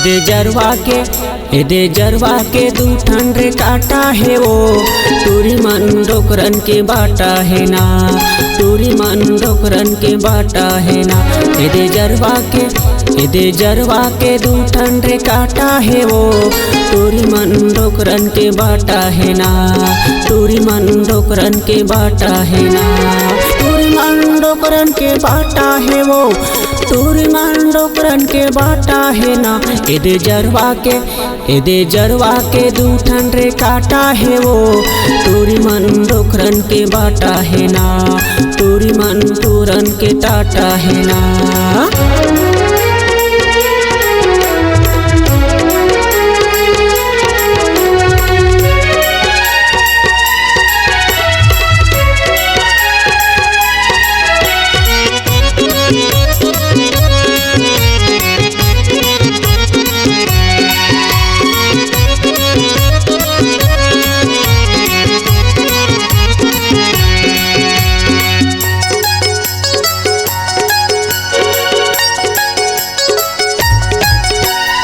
दे जरवा के दूठन रे काटा है वो टूरी मन डोकरन के बाटा है ना, टूरी मन डोकरन के बाटा है ना। दे जरवा के दूठन रे काटा है वो टूरी मन डोकरन के बाटा है ना, टूरी मन डोकरन के बाटा है ना, टूरी मन डोकरन के बाटा है वो टूरी मन डोकरन के बाटा है ना। दे जरवा के दूठन रे काटा है वो टूरी मन डोकरन के बाटा है ना, टूरी मन टूरन के टाटा है ना।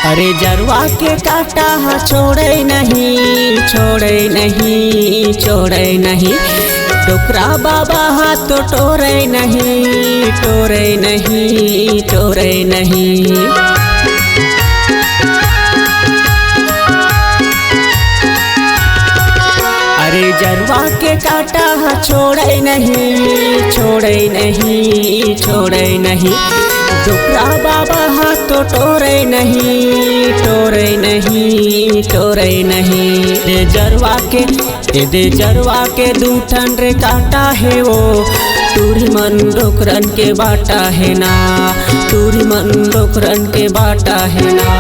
अरे जरवा के काटा हा छोड़े नहीं, छोड़े नहीं, छोड़े नहीं। डोकरा बाबा हा तो टोरे नहीं, टोरे नहीं, टोरे नहीं। अरे जरवा के काटा हा छोड़े नहीं, छोड़े नहीं, छोड़े नहीं। डोकरा बाबा हा तो टोरे नहीं, टोरे नहीं, टोरे नहीं। दे जरवा के दूठन रे काटा है वो टूरी मन डोकरन के बाटा है ना, टूरी मन डोकरन के बाटा है ना।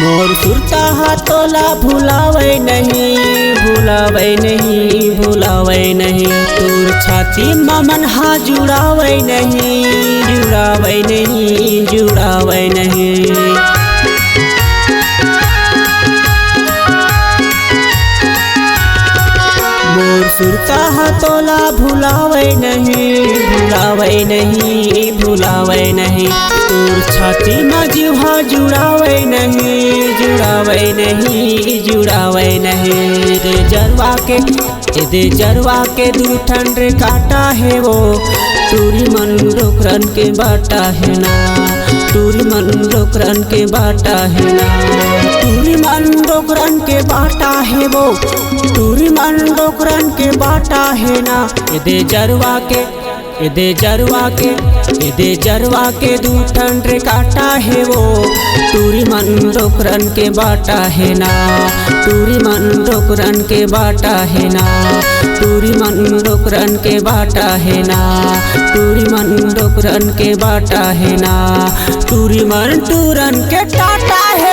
मोर सुरता हा तोला भुलावे नहीं, भुलावे नहीं, भुलावे नहीं। तोर छाती मन हा जुड़ावे नहीं, जुड़ावे नहीं, जुड़ावे नहीं। मोर सुरता हा तोला भुलावे नहीं, भुलावे नहीं, भुलावे नहीं। तोर छाती में जीवा जुड़ावे नहीं, जुड़ावे नहीं, जुड़ावे नहीं। दे जरवा के दूठन रे काटा है वो टूरी मन डोकरन के बाटा है ना, टूरी मन डोकरन के बाटा है ना, टूरी मन डोकरन के बाटा है वो टूरी मन डोकरन के बाटा है ना। दे जरवा के दूठन रे काटा है वो टूरी मन डोकरन के बाटा है ना, टूरी मन डोकरन के बाटा है ना, टूरी मन डोकरन के बाटा है ना, टूरी मन डोकरन के बाटा है ना, टूरी मन टूरन के टाटा है।